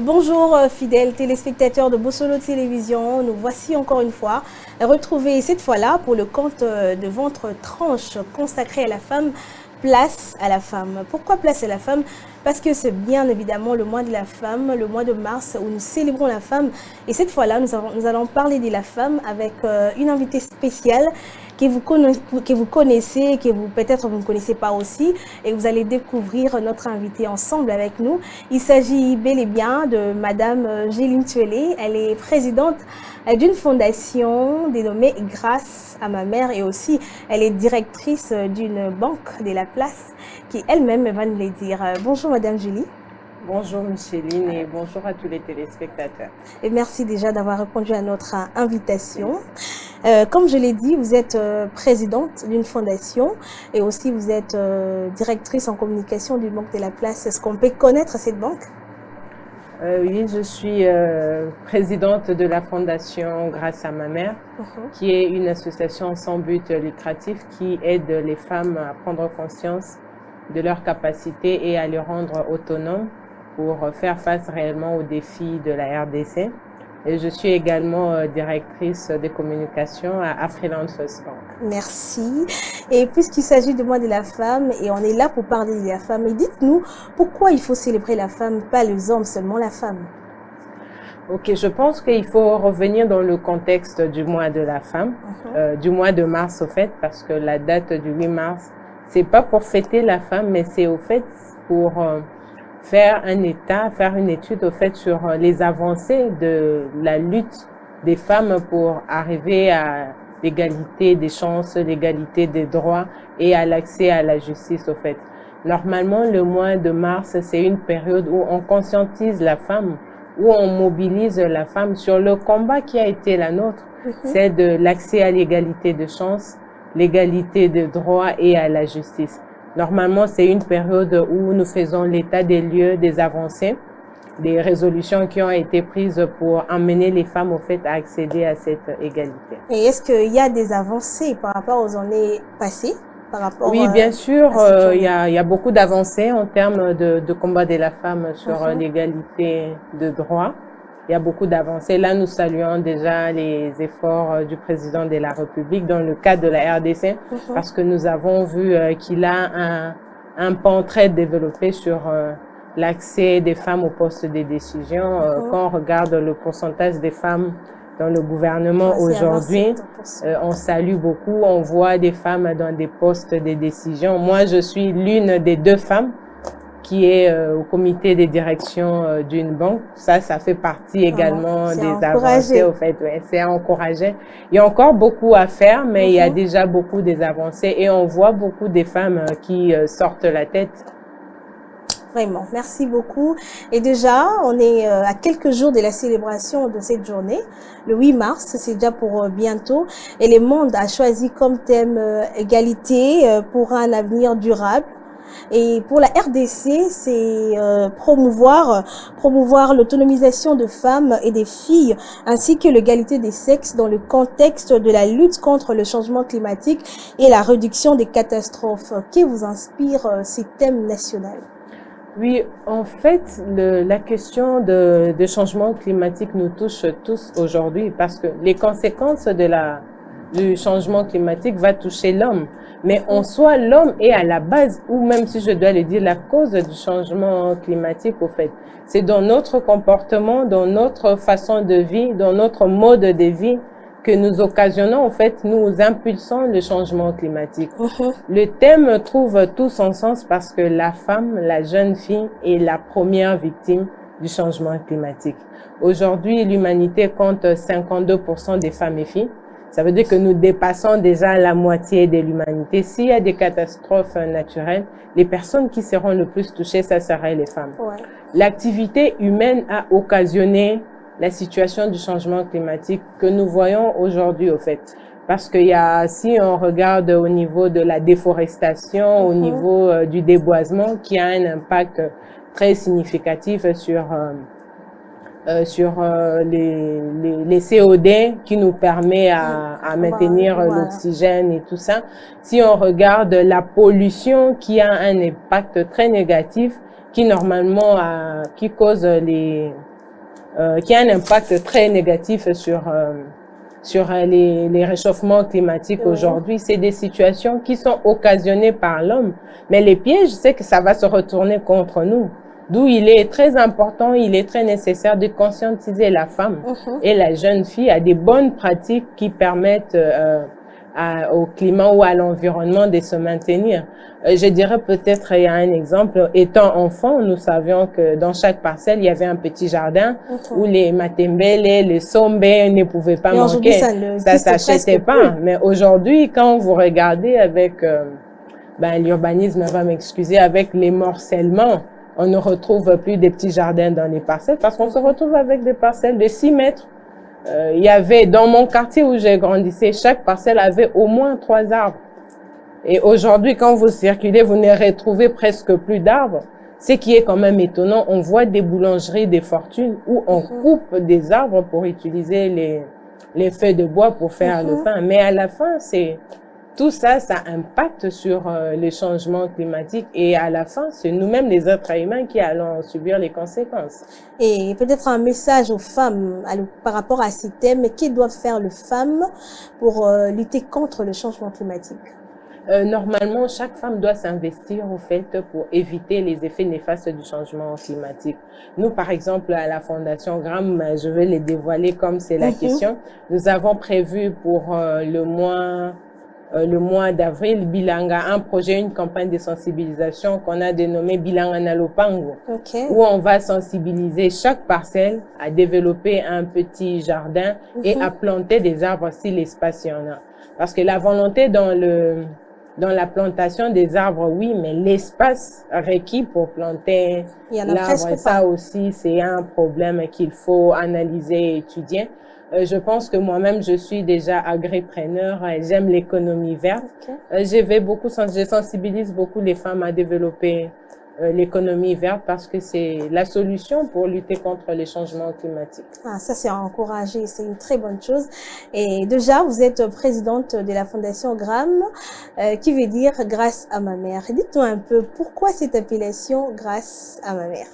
Bonjour fidèles téléspectateurs de Bossolo Télévision, nous voici encore une fois retrouvés cette fois-là pour le conte de votre tranche consacré à la femme, place à la femme. Pourquoi place à la femme? Parce que c'est bien évidemment le mois de la femme, le mois de mars où nous célébrons la femme. Et cette fois-là, nous allons parler de la femme avec une invitée spéciale que vous connaissez, que vous peut-être vous ne connaissez pas aussi. Et vous allez découvrir notre invitée ensemble avec nous. Il s'agit bel et bien de Madame Géline Tuélé. Elle est présidente d'une fondation dénommée Grâce à ma mère et aussi elle est directrice d'une banque de la place qui elle-même va nous le dire. Bonjour Madame Julie. Bonjour Micheline et bonjour à tous les téléspectateurs. Et merci déjà d'avoir répondu à notre invitation. Comme je l'ai dit, vous êtes présidente d'une fondation et aussi vous êtes directrice en communication d'une banque de la place. Est-ce qu'on peut connaître cette banque? Oui, je suis présidente de la fondation Grâce à ma mère, qui est une association sans but lucratif qui aide les femmes à prendre conscience de leurs capacités et à les rendre autonomes pour faire face réellement aux défis de la RDC. Et je suis également directrice des communications à Afriland First Bank. Merci. Et puisqu'il s'agit de mois de la femme, et on est là pour parler de la femme, et dites-nous pourquoi il faut célébrer la femme, pas les hommes, seulement la femme. Ok, je pense qu'il faut revenir dans le contexte du mois de la femme, du mois de mars au fait, parce que la date du 8 mars, c'est pas pour fêter la femme, mais c'est au fait pour faire un état, faire une étude au fait sur les avancées de la lutte des femmes pour arriver à l'égalité des chances, l'égalité des droits et à l'accès à la justice au fait. Normalement, le mois de mars, c'est une période où on conscientise la femme, où on mobilise la femme sur le combat qui a été la nôtre, c'est de l'accès à l'égalité de chances, l'égalité de droits et à la justice. Normalement, c'est une période où nous faisons l'état des lieux, des avancées, des résolutions qui ont été prises pour amener les femmes au fait à accéder à cette égalité. Et est-ce qu'il y a des avancées par rapport aux années passées? Oui, bien sûr, il y a beaucoup d'avancées en termes de combat de la femme sur l'égalité de droits. Il y a beaucoup d'avancées. Là, nous saluons déjà les efforts du président de la République dans le cadre de la RDC parce que nous avons vu qu'il a un pan très développé sur l'accès des femmes aux postes de décision. Quand on regarde le pourcentage des femmes dans le gouvernement aujourd'hui, on salue beaucoup. On voit des femmes dans des postes de décision. Moi, je suis l'une des 2 femmes qui est au comité de direction d'une banque. Ça fait partie également des avancées, au fait. Ouais, c'est encouragé. Il y a encore beaucoup à faire, mais il y a déjà beaucoup des avancées et on voit beaucoup des femmes qui sortent la tête. Vraiment, merci beaucoup. Et déjà, on est à quelques jours de la célébration de cette journée, le 8 mars, c'est déjà pour bientôt. Et le monde a choisi comme thème égalité pour un avenir durable. Et pour la RDC, c'est promouvoir l'autonomisation de femmes et des filles, ainsi que l'égalité des sexes dans le contexte de la lutte contre le changement climatique et la réduction des catastrophes. Que vous inspire ces thèmes nationaux? Oui, en fait, la question de changement climatique nous touche tous aujourd'hui parce que les conséquences du changement climatique va toucher l'homme. Mais en soi, l'homme est à la base, ou même si je dois le dire, la cause du changement climatique, au fait. C'est dans notre comportement, dans notre façon de vie, dans notre mode de vie que nous occasionnons, en fait, nous impulsons le changement climatique. Le thème trouve tout son sens parce que la femme, la jeune fille, est la première victime du changement climatique. Aujourd'hui, l'humanité compte 52% des femmes et filles. Ça veut dire que nous dépassons déjà la moitié de l'humanité. S'il y a des catastrophes naturelles, les personnes qui seront le plus touchées, ça seraient les femmes. L'activité humaine a occasionné la situation du changement climatique que nous voyons aujourd'hui, au fait. Parce que si on regarde au niveau de la déforestation, au niveau du déboisement, qui a un impact très significatif sur sur les COD qui nous permet à maintenir l'oxygène et tout ça. Si on regarde la pollution qui a un impact très négatif, qui normalement qui cause qui a un impact très négatif sur les réchauffements climatiques aujourd'hui, c'est des situations qui sont occasionnées par l'homme. Mais les pièges, c'est que ça va se retourner contre nous. D'où il est très important, il est très nécessaire de conscientiser la femme et la jeune fille à des bonnes pratiques qui permettent au climat ou à l'environnement de se maintenir. Je dirais peut-être, il y a un exemple, étant enfant, nous savions que dans chaque parcelle, il y avait un petit jardin où les matembele, les sombe ne pouvaient pas manquer. Ça s'achetait pas. Mais aujourd'hui, quand vous regardez avec, l'urbanisme va m'excuser, avec les morcellements, on ne retrouve plus des petits jardins dans les parcelles parce qu'on se retrouve avec des parcelles de 6 mètres. Il y avait, dans mon quartier où j'ai grandi, chaque parcelle avait au moins 3 arbres. Et aujourd'hui, quand vous circulez, vous ne retrouvez presque plus d'arbres. Ce qui est quand même étonnant, on voit des boulangeries, des fortunes où on coupe des arbres pour utiliser les feuilles de bois pour faire le pain. Mais à la fin, tout ça, ça impacte sur les changements climatiques et à la fin, c'est nous-mêmes les êtres humains qui allons subir les conséquences. Et peut-être un message aux femmes par rapport à ces thèmes, que doivent faire les femmes pour lutter contre le changement climatique? Normalement, chaque femme doit s'investir au fait pour éviter les effets néfastes du changement climatique. Nous, par exemple, à la Fondation Gram, je vais les dévoiler comme c'est la question. Nous avons prévu pour le mois d'avril, Bilanga, un projet, une campagne de sensibilisation qu'on a dénommé Bilanga Nalopango, où on va sensibiliser chaque parcelle à développer un petit jardin et à planter des arbres si l'espace y en a. Parce que la volonté dans la plantation des arbres, oui, mais l'espace requis pour planter l'arbre, ça aussi, c'est un problème qu'il faut analyser et étudier. Je pense que moi-même, je suis déjà agripreneur, j'aime l'économie verte. Je sensibilise beaucoup les femmes à développer l'économie verte parce que c'est la solution pour lutter contre les changements climatiques. Ah, ça, c'est encouragé, c'est une très bonne chose. Et déjà, vous êtes présidente de la Fondation Gram, qui veut dire « Grâce à ma mère ». Dites-nous un peu, pourquoi cette appellation « Grâce à ma mère » ?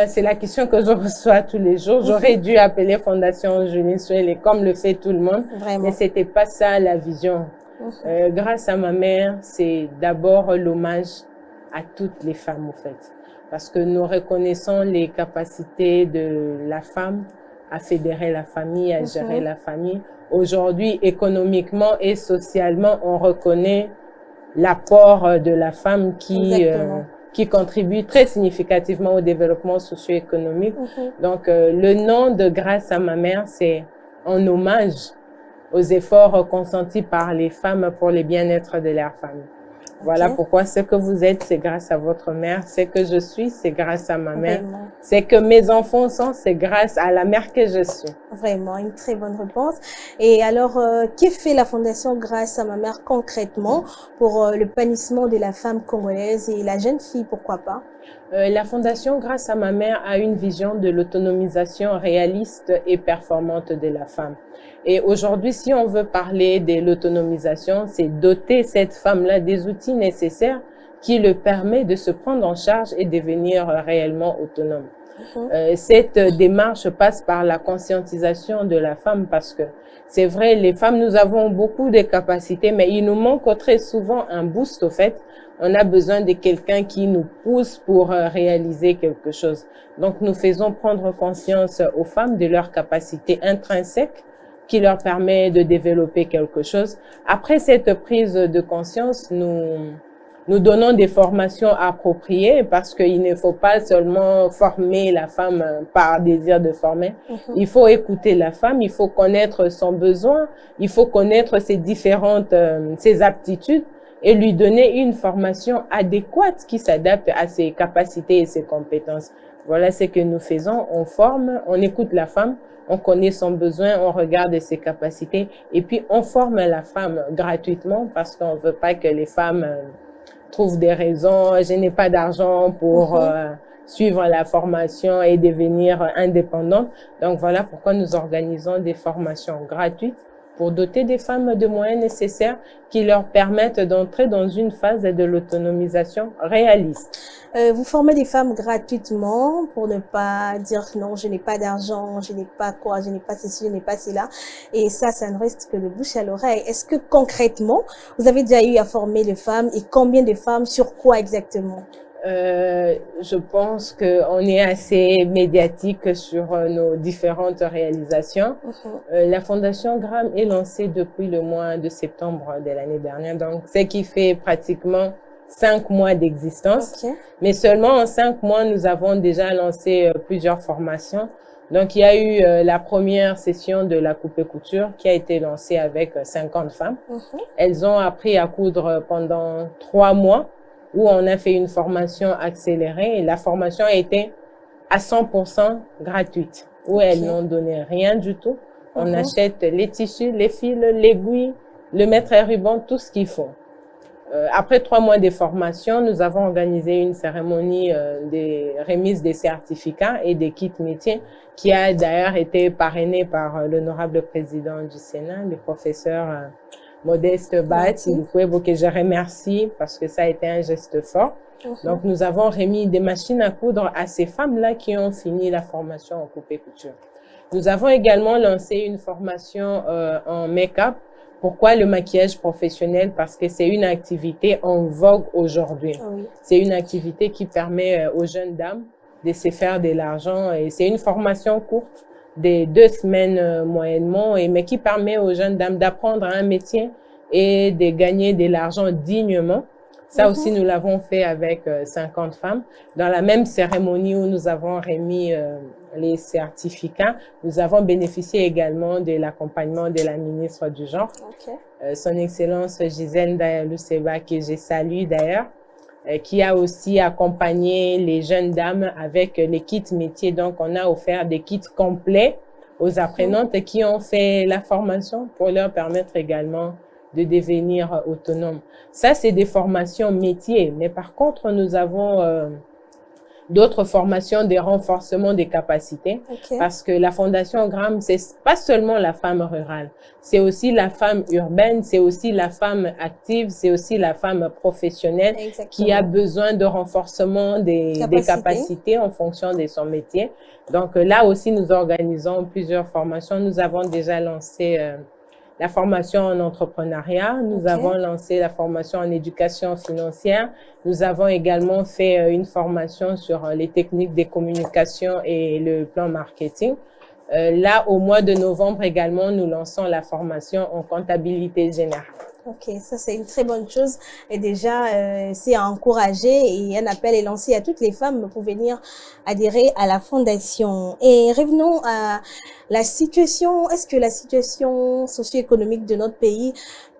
C'est la question que je reçois tous les jours. J'aurais dû appeler Fondation Julie Souele comme le fait tout le monde. Vraiment. Mais c'était pas ça la vision. Grâce à ma mère, c'est d'abord l'hommage à toutes les femmes, en fait. Parce que nous reconnaissons les capacités de la femme à fédérer la famille, à gérer la famille. Aujourd'hui, économiquement et socialement, on reconnaît l'apport de la femme qui contribue très significativement au développement socio-économique. Donc, le nom de Grâce à ma mère, c'est en hommage aux efforts consentis par les femmes pour le bien-être de leur famille. Voilà pourquoi ce que vous êtes, c'est grâce à votre mère. Ce que je suis, c'est grâce à ma mère. Ce que mes enfants sont, c'est grâce à la mère que je suis. Vraiment, une très bonne réponse. Et alors, que fait la Fondation Grâce à ma mère concrètement pour le panissement de la femme congolaise et la jeune fille, pourquoi pas? La Fondation Grâce à ma mère a une vision de l'autonomisation réaliste et performante de la femme. Et aujourd'hui, si on veut parler de l'autonomisation, c'est doter cette femme-là des outils nécessaires qui le permettent de se prendre en charge et devenir réellement autonome. Cette démarche passe par la conscientisation de la femme parce que c'est vrai, les femmes, nous avons beaucoup de capacités, mais il nous manque très souvent un boost au fait. On a besoin de quelqu'un qui nous pousse pour réaliser quelque chose. Donc, nous faisons prendre conscience aux femmes de leurs capacités intrinsèques qui leur permet de développer quelque chose. Après cette prise de conscience, nous donnons des formations appropriées parce qu'il ne faut pas seulement former la femme par désir de former. Il faut écouter la femme, il faut connaître son besoin, il faut connaître ses aptitudes et lui donner une formation adéquate qui s'adapte à ses capacités et ses compétences. Voilà ce que nous faisons. On forme, on écoute la femme, on connaît son besoin, on regarde ses capacités et puis on forme la femme gratuitement parce qu'on ne veut pas que les femmes trouvent des raisons. Je n'ai pas d'argent pour suivre la formation et devenir indépendantes. Donc voilà pourquoi nous organisons des formations gratuites pour doter des femmes de moyens nécessaires qui leur permettent d'entrer dans une phase de l'autonomisation réaliste. Vous formez des femmes gratuitement pour ne pas dire non, je n'ai pas d'argent, je n'ai pas quoi, je n'ai pas ceci, je n'ai pas cela. Et ça ne reste que de bouche à l'oreille. Est-ce que concrètement, vous avez déjà eu à former les femmes et combien de femmes sur quoi exactement? Je pense qu'on est assez médiatique sur nos différentes réalisations. La Fondation Gram est lancée depuis le mois de septembre de l'année dernière, donc ce qui fait pratiquement 5 mois d'existence. Mais seulement en 5 mois, nous avons déjà lancé plusieurs formations. Donc, il y a eu la première session de la coupe et couture qui a été lancée avec 50 femmes. Elles ont appris à coudre pendant 3 mois. Où on a fait une formation accélérée et la formation a été à 100% gratuite, où elles n'ont donné rien du tout. On achète les tissus, les fils, l'aiguille, le mètre à ruban, tout ce qu'il faut. Après 3 mois de formation, nous avons organisé une cérémonie des remises des certificats et des kits métiers qui a d'ailleurs été parrainée par l'honorable président du Sénat, le professeur Modeste Bahati, que je remercie parce que ça a été un geste fort. Donc, nous avons remis des machines à coudre à ces femmes-là qui ont fini la formation en coupe et couture. Nous avons également lancé une formation en make-up. Pourquoi le maquillage professionnel? Parce que c'est une activité en vogue aujourd'hui. C'est une activité qui permet aux jeunes dames de se faire de l'argent et c'est une formation courte de 2 semaines moyennement, mais qui permet aux jeunes dames d'apprendre un métier et de gagner de l'argent dignement. Ça aussi, nous l'avons fait avec 50 femmes. Dans la même cérémonie où nous avons remis les certificats, nous avons bénéficié également de l'accompagnement de la ministre du Genre, son Excellence Gisèle Ndaya-Luseba, que je salue d'ailleurs, qui a aussi accompagné les jeunes dames avec les kits métiers. Donc, on a offert des kits complets aux apprenantes qui ont fait la formation pour leur permettre également de devenir autonomes. Ça, c'est des formations métiers. Mais par contre, nous avons d'autres formations, des renforcements des capacités. Parce que la Fondation Gram, c'est pas seulement la femme rurale. C'est aussi la femme urbaine, c'est aussi la femme active, c'est aussi la femme professionnelle qui a besoin de renforcement des capacités en fonction de son métier. Donc là aussi, nous organisons plusieurs formations. Nous avons déjà lancé la formation en entrepreneuriat. Nous avons lancé la formation en éducation financière. Nous avons également fait une formation sur les techniques de communication et le plan marketing. Là, au mois de novembre également, nous lançons la formation en comptabilité générale. Ça c'est une très bonne chose et déjà c'est à encourager et un appel est lancé à toutes les femmes pour venir adhérer à la fondation. Et revenons à la situation. Est-ce que la situation socio-économique de notre pays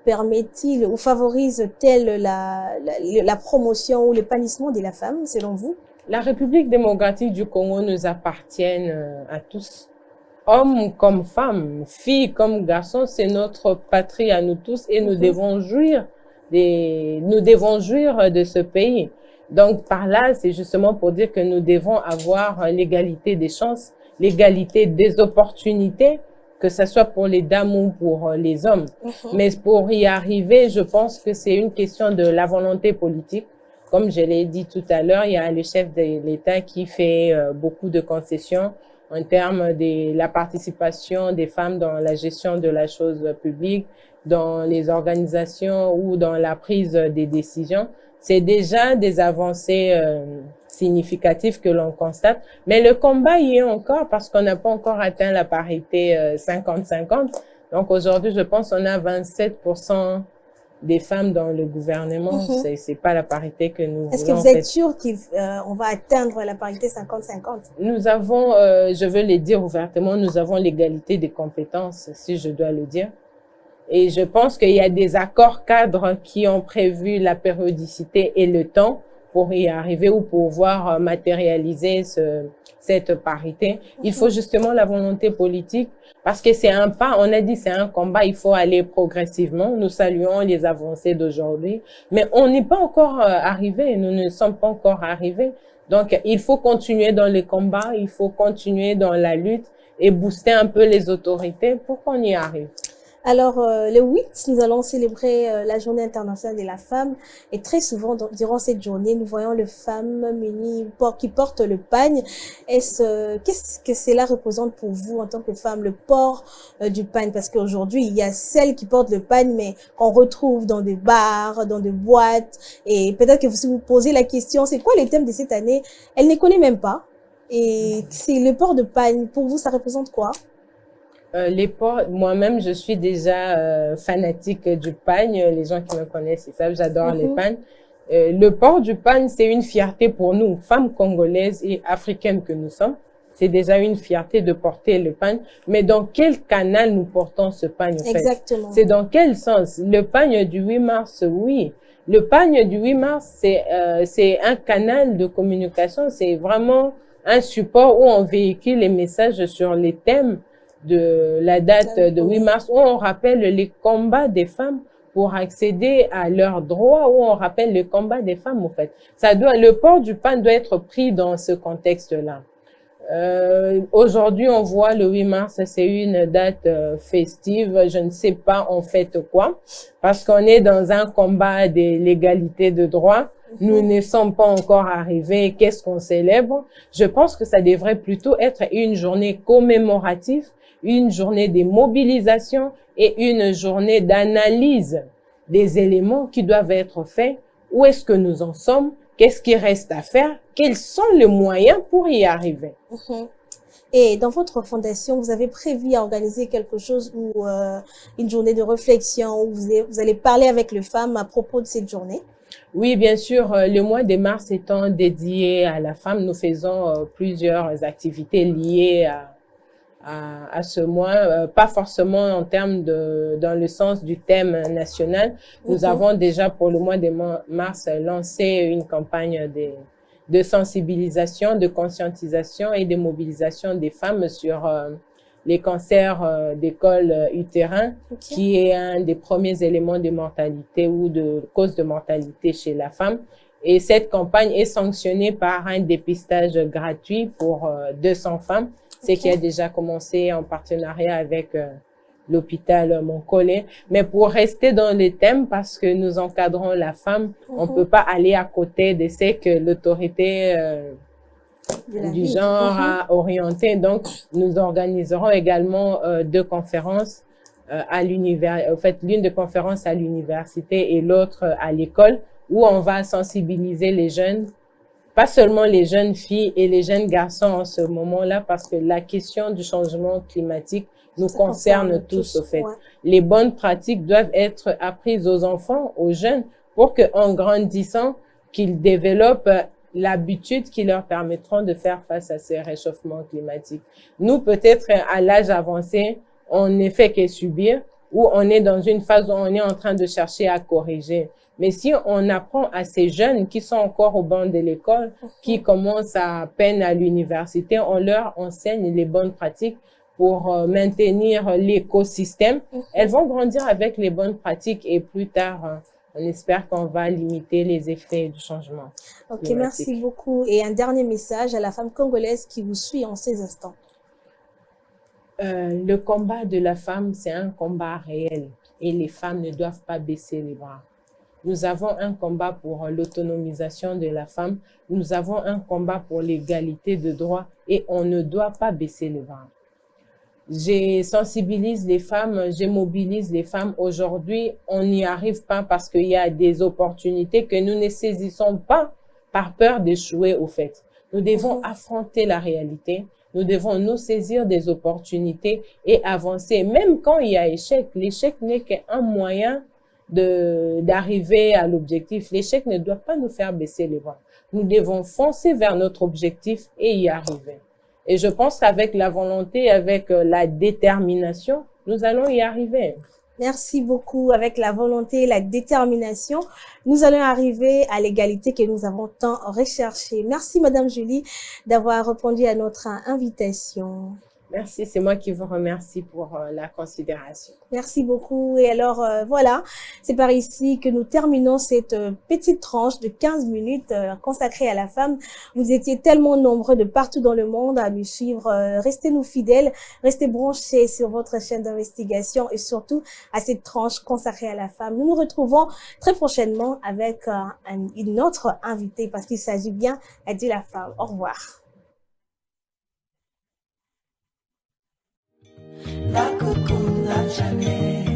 permet-il ou favorise-t-elle la promotion ou l'épanouissement de la femme selon vous? La République démocratique du Congo nous appartient à tous. Hommes comme femmes, filles comme garçons, c'est notre patrie à nous tous et nous devons jouir de ce pays. Donc par là, c'est justement pour dire que nous devons avoir l'égalité des chances, l'égalité des opportunités, que ce soit pour les dames ou pour les hommes. Mais pour y arriver, je pense que c'est une question de la volonté politique. Comme je l'ai dit tout à l'heure, il y a le chef de l'État qui fait beaucoup de concessions en termes de la participation des femmes dans la gestion de la chose publique, dans les organisations ou dans la prise des décisions. C'est déjà des avancées significatives que l'on constate. Mais le combat y est encore parce qu'on n'a pas encore atteint la parité 50-50. Donc aujourd'hui, je pense qu'on a 27% des femmes dans le gouvernement. C'est pas la parité que nous voulons. Est-ce que vous êtes sûr qu'on va atteindre la parité 50-50? Nous avons, je veux le dire ouvertement, nous avons l'égalité des compétences, si je dois le dire. Et je pense qu'il y a des accords cadres qui ont prévu la périodicité et le temps pour y arriver ou pour pouvoir matérialiser cette parité. Il faut justement la volonté politique parce que c'est un pas, on a dit c'est un combat, il faut aller progressivement. Nous saluons les avancées d'aujourd'hui, mais on n'est pas encore arrivé, nous ne sommes pas encore arrivés. Donc, il faut continuer dans les combats, il faut continuer dans la lutte et booster un peu les autorités pour qu'on y arrive. Alors, le 8, nous allons célébrer la Journée internationale de la femme. Et très souvent, durant cette journée, nous voyons les femmes munies qui portent le pagne. Qu'est-ce que cela représente pour vous en tant que femme, le port du pagne? Parce qu'aujourd'hui, il y a celles qui portent le pagne, mais qu'on retrouve dans des bars, dans des boîtes. Et peut-être que si vous posez la question, c'est quoi les thèmes de cette année? Elle ne connaît même pas. Et c'est le port de pagne. Pour vous, ça représente quoi? Les ports, moi-même, je suis déjà fanatique du pagne. Les gens qui me connaissent, ils savent, j'adore les pagnes. Le port du pagne, c'est une fierté pour nous, femmes congolaises et africaines que nous sommes. C'est déjà une fierté de porter le pagne. Mais dans quel canal nous portons ce pagne, en fait? Exactement. C'est dans quel sens? Le pagne du 8 mars, oui. Le pagne du 8 mars, c'est un canal de communication. C'est vraiment un support où on véhicule les messages sur les thèmes de la date de 8 mars, où on rappelle les combats des femmes pour accéder à leurs droits, où on rappelle le combat des femmes, en fait. Le port du pagne doit être pris dans ce contexte-là. Aujourd'hui, on voit le 8 mars, c'est une date festive. Je ne sais pas en fait quoi, parce qu'on est dans un combat de l'égalité de droits. Nous ne sommes pas encore arrivés. Qu'est-ce qu'on célèbre? Je pense que ça devrait plutôt être une journée commémorative, une journée de mobilisation et une journée d'analyse des éléments qui doivent être faits. Où est-ce que nous en sommes? Qu'est-ce qui reste à faire? Quels sont les moyens pour y arriver? Et dans votre fondation, vous avez prévu à organiser quelque chose ou une journée de réflexion où vous allez parler avec les femmes à propos de cette journée? Oui, bien sûr. Le mois de mars étant dédié à la femme, nous faisons plusieurs activités liées à ce mois, pas forcément en termes dans le sens du thème national. Nous avons déjà pour le mois de mars lancé une campagne de sensibilisation, de conscientisation et de mobilisation des femmes sur les cancers des cols utérins, qui est un des premiers éléments de mortalité ou de cause de mortalité chez la femme. Et cette campagne est sanctionnée par un dépistage gratuit pour 200 femmes. C'est qui a déjà commencé en partenariat avec l'hôpital Moncolé. Mais pour rester dans les thèmes, parce que nous encadrons la femme, on peut pas aller à côté de ce que l'autorité du genre a orienté. Donc, nous organiserons également 2 conférences à l'université. En fait, l'une des conférences à l'université et l'autre à l'école, où on va sensibiliser les jeunes, pas seulement les jeunes filles et les jeunes garçons en ce moment-là, parce que la question du changement climatique nous concerne tous, au fait. Les bonnes pratiques doivent être apprises aux enfants, aux jeunes, pour qu'en grandissant, qu'ils développent l'habitude qui leur permettront de faire face à ces réchauffements climatiques. Nous, peut-être à l'âge avancé, on ne fait que subir, ou on est dans une phase où on est en train de chercher à corriger. Mais si on apprend à ces jeunes qui sont encore au banc de l'école, qui commencent à peine à l'université, on leur enseigne les bonnes pratiques pour maintenir l'écosystème. Elles vont grandir avec les bonnes pratiques et plus tard, on espère qu'on va limiter les effets du changement climatique. Merci beaucoup. Et un dernier message à la femme congolaise qui vous suit en ces instants. Le combat de la femme, c'est un combat réel et les femmes ne doivent pas baisser les bras. Nous avons un combat pour l'autonomisation de la femme. Nous avons un combat pour l'égalité de droits et on ne doit pas baisser les bras. Je sensibilise les femmes, je mobilise les femmes. Aujourd'hui, on n'y arrive pas parce qu'il y a des opportunités que nous ne saisissons pas par peur d'échouer au fait. Nous devons affronter la réalité. Nous devons nous saisir des opportunités et avancer. Même quand il y a échec, l'échec n'est qu'un moyen d'arriver à l'objectif. L'échec ne doit pas nous faire baisser les bras. Nous devons foncer vers notre objectif et y arriver. Et je pense qu'avec la volonté, avec la détermination, nous allons y arriver. Merci beaucoup. Avec la volonté et la détermination, nous allons arriver à l'égalité que nous avons tant recherchée. Merci, Madame Julie, d'avoir répondu à notre invitation. Merci, c'est moi qui vous remercie pour la considération. Merci beaucoup. Et alors, voilà, c'est par ici que nous terminons cette petite tranche de 15 minutes consacrée à la femme. Vous étiez tellement nombreux de partout dans le monde à nous suivre. Restez-nous fidèles, restez branchés sur votre chaîne d'investigation et surtout à cette tranche consacrée à la femme. Nous nous retrouvons très prochainement avec une autre invitée parce qu'il s'agit bien de la femme. Au revoir. Nakukunda Janet.